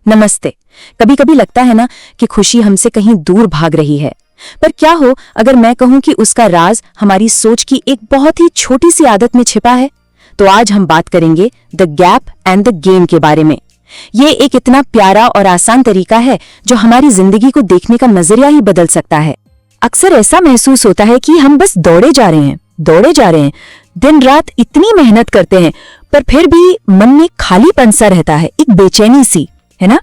नमस्ते। कभी कभी लगता है ना कि खुशी हमसे कहीं दूर भाग रही है, पर क्या हो अगर मैं कहूं कि उसका राज हमारी सोच की एक बहुत ही छोटी सी आदत में छिपा है। तो आज हम बात करेंगे the gap and the gain के बारे में। ये एक इतना प्यारा और आसान तरीका है जो हमारी जिंदगी को देखने का नजरिया ही बदल सकता है। अक्सर ऐसा महसूस होता है कि हम बस दौड़े जा रहे हैं, दिन रात इतनी मेहनत करते हैं, पर फिर भी मन में खालीपन सा रहता है, एक बेचैनी सी, है ना।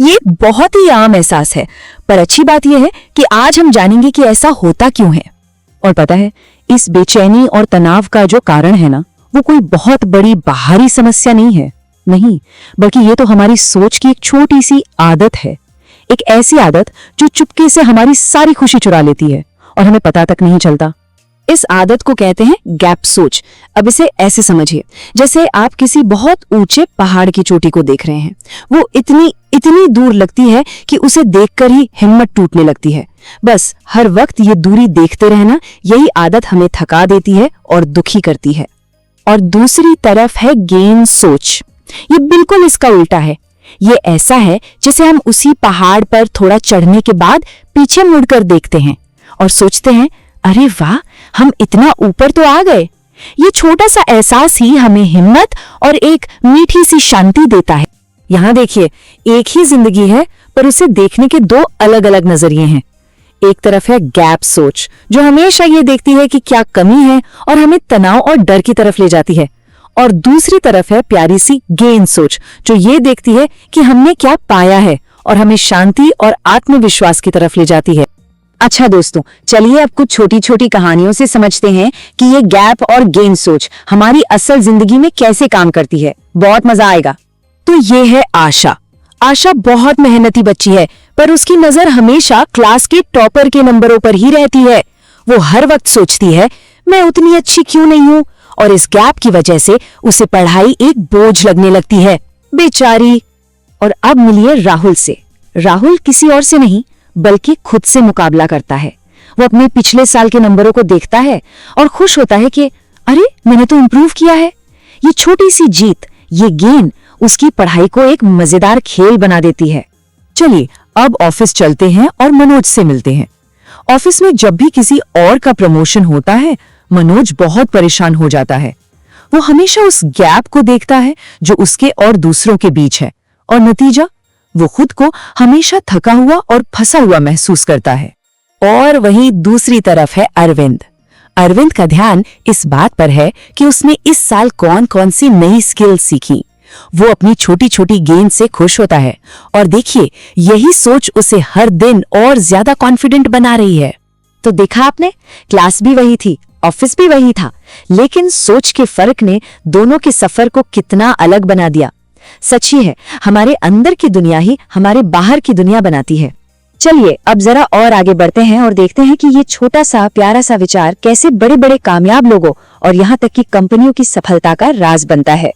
ये एक बहुत ही आम एहसास है, पर अच्छी बात यह है कि आज हम जानेंगे कि ऐसा होता क्यों है। और पता है, इस बेचैनी और तनाव का जो कारण है ना, वो कोई बहुत बड़ी बाहरी समस्या नहीं, बल्कि ये तो हमारी सोच की एक छोटी सी आदत है। एक ऐसी आदत जो चुपके से हमारी सारी खुशी चुरा लेती है और हमें पता तक नहीं चलता। इस आदत को कहते हैं गैप सोच। अब इसे ऐसे समझिए, जैसे आप किसी बहुत ऊंचे पहाड़ की चोटी को देख रहे हैं। वो इतनी दूर लगती है कि उसे देखकर ही हिम्मत टूटने लगती है। बस हर वक्त ये दूरी देखते रहना, यही आदत हमें थका देती है और दुखी करती है। और दूसरी तरफ है गेन सोच। ये बिल्कुल इसका उल्टा है। ये ऐसा है जैसे हम उसी पहाड़ पर थोड़ा चढ़ने के बाद पीछे मुड़कर देखते हैं और सोचते हैं, अरे वाह, हम इतना ऊपर तो आ गए। ये छोटा सा एहसास ही हमें हिम्मत और एक मीठी सी शांति देता है। यहाँ देखिए, एक ही जिंदगी है, पर उसे देखने के दो अलग अलग नजरिए हैं। एक तरफ है गैप सोच, जो हमेशा ये देखती है कि क्या कमी है और हमें तनाव और डर की तरफ ले जाती है। और दूसरी तरफ है प्यारी सी गेन सोच, जो ये देखती है कि हमने क्या पाया है और हमें शांति और आत्मविश्वास की तरफ ले जाती है। अच्छा दोस्तों, चलिए अब कुछ छोटी छोटी कहानियों से समझते हैं कि ये गैप और गेन सोच हमारी असल जिंदगी में कैसे काम करती है। बहुत मजा आएगा। तो ये है आशा। आशा बहुत मेहनती बच्ची है, पर उसकी नजर हमेशा क्लास के टॉपर के नंबरों पर ही रहती है। वो हर वक्त सोचती है, मैं उतनी अच्छी क्यों नहीं हूँ, और इस गैप की वजह से उसे पढ़ाई एक बोझ लगने लगती है, बेचारी। और अब मिलिए राहुल से। राहुल किसी और से नहीं बल्कि खुद से मुकाबला करता है। वो अपने पिछले साल के नंबरों को देखता है और खुश होता है कि अरे, मैंने तो इम्प्रूव किया है। ये छोटी सी जीत, ये गेन उसकी पढ़ाई को एक मजेदार खेल बना देती है। चलिए अब ऑफिस चलते हैं और मनोज से मिलते हैं। ऑफिस में जब भी किसी और का प्रमोशन होता है, मनोज बहुत परेशान हो जाता है। वो हमेशा उस गैप को देखता है जो उसके और दूसरों के बीच है, और नतीजा, वो खुद को हमेशा थका हुआ और फंसा हुआ महसूस करता है। और वहीं दूसरी तरफ है अरविंद। अरविंद का ध्यान इस बात पर है कि उसने इस साल कौन कौन सी नई स्किल सीखी। वो अपनी छोटी छोटी गेन से खुश होता है, और देखिए, यही सोच उसे हर दिन और ज्यादा कॉन्फिडेंट बना रही है। तो देखा आपने, क्लास भी वही थी, ऑफिस भी वही था, लेकिन सोच के फर्क ने दोनों के सफर को कितना अलग बना दिया। सच ही है, हमारे अंदर की दुनिया ही हमारे बाहर की दुनिया बनाती है। चलिए अब जरा और आगे बढ़ते हैं और देखते हैं कि ये छोटा सा प्यारा सा विचार कैसे बड़े बड़े कामयाब लोगों और यहाँ तक कि कंपनियों की सफलता का राज बनता है।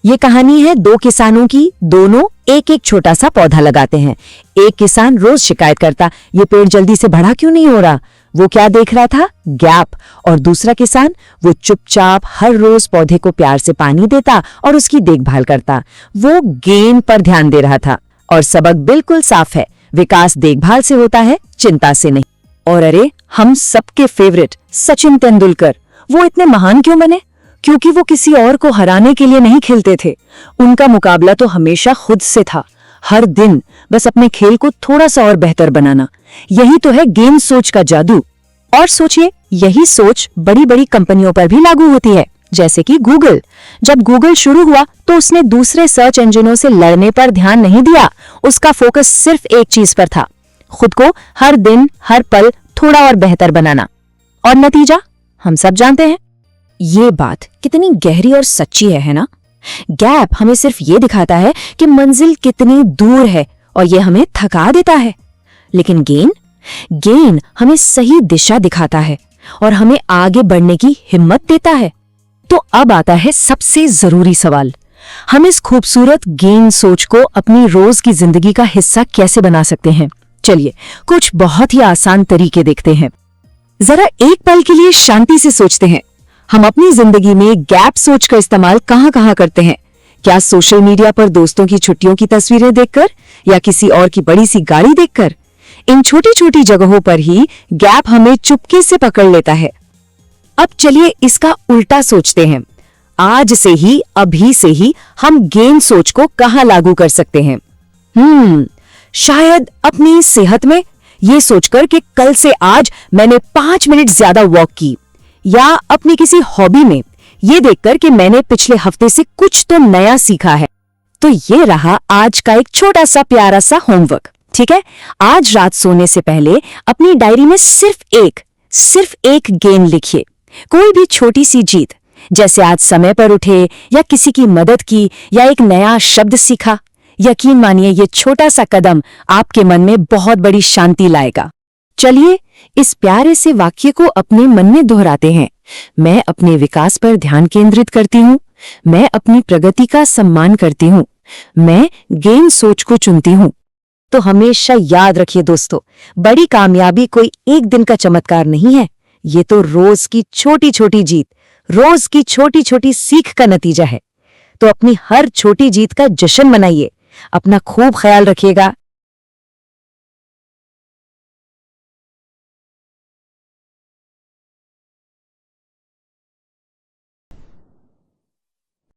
ये कहानी है दो किसानों की। दोनों एक एक छोटा सा पौधा लगाते हैं। एक किसान रोज शिकायत करता, ये पेड़ जल्दी से बड़ा क्यों नहीं हो रहा। वो क्या देख रहा था? गैप। और दूसरा किसान, वो चुपचाप हर रोज पौधे को प्यार से पानी देता और उसकी देखभाल करता। वो गेन पर ध्यान दे रहा था। और सबक बिल्कुल साफ है, विकास देखभाल से होता है, चिंता से नहीं। और अरे, हम सबके फेवरेट सचिन तेंदुलकर, वो इतने महान क्यों बने? क्योंकि वो किसी और को हराने के लिए नहीं खेलते थे। उनका मुकाबला तो हमेशा खुद से था। हर दिन बस अपने खेल को थोड़ा सा और बेहतर बनाना। यही तो है गेम सोच का जादू। और सोचिए, यही सोच बड़ी बड़ी कंपनियों पर भी लागू होती है, जैसे कि गूगल। जब गूगल शुरू हुआ तो उसने दूसरे सर्च इंजनों से लड़ने पर ध्यान नहीं दिया। उसका फोकस सिर्फ एक चीज पर था, खुद को हर दिन हर पल थोड़ा और बेहतर बनाना। और नतीजा हम सब जानते हैं। ये बात कितनी गहरी और सच्ची है ना। गैप हमें सिर्फ ये दिखाता है कि मंजिल कितनी दूर है और ये हमें थका देता है, लेकिन गेन हमें सही दिशा दिखाता है और हमें आगे बढ़ने की हिम्मत देता है। तो अब आता है सबसे जरूरी सवाल, हम इस खूबसूरत गेन सोच को अपनी रोज की जिंदगी का हिस्सा कैसे बना सकते हैं। चलिए कुछ बहुत ही आसान तरीके देखते हैं। जरा एक पल के लिए शांति से सोचते हैं, हम अपनी जिंदगी में गैप सोच का इस्तेमाल कहाँ कहाँ करते हैं। क्या सोशल मीडिया पर दोस्तों की छुट्टियों की तस्वीरें देखकर या किसी और की बड़ी सी गाड़ी देखकर? इन छोटी छोटी जगहों पर ही गैप हमें चुपके से पकड़ लेता है। अब चलिए इसका उल्टा सोचते हैं। आज से ही, अभी से ही हम गेन सोच को कहां लागू कर सकते हैं? शायद अपनी सेहत में, ये सोचकर कि कल से आज मैंने 5 मिनट ज्यादा वॉक की, या अपनी किसी हॉबी में, ये देखकर कि मैंने पिछले हफ्ते से कुछ तो नया सीखा है। तो ये रहा आज का एक छोटा सा प्यारा सा होमवर्क। ठीक है, आज रात सोने से पहले अपनी डायरी में सिर्फ एक गेन लिखिए। कोई भी छोटी सी जीत, जैसे आज समय पर उठे, या किसी की मदद की, या एक नया शब्द सीखा। यकीन मानिए ये छोटा सा कदम आपके मन में बहुत बड़ी शांति लाएगा। चलिए इस प्यारे से वाक्य को अपने मन में दोहराते हैं। मैं अपने विकास पर ध्यान केंद्रित करती हूँ। मैं अपनी प्रगति का सम्मान करती हूँ। मैं गेन सोच को चुनती हूँ। तो हमेशा याद रखिए दोस्तों, बड़ी कामयाबी कोई एक दिन का चमत्कार नहीं है। ये तो रोज की छोटी छोटी जीत, रोज की छोटी छोटी सीख का नतीजा है। तो अपनी हर छोटी जीत का जश्न मनाइए। अपना खूब ख्याल रखिएगा।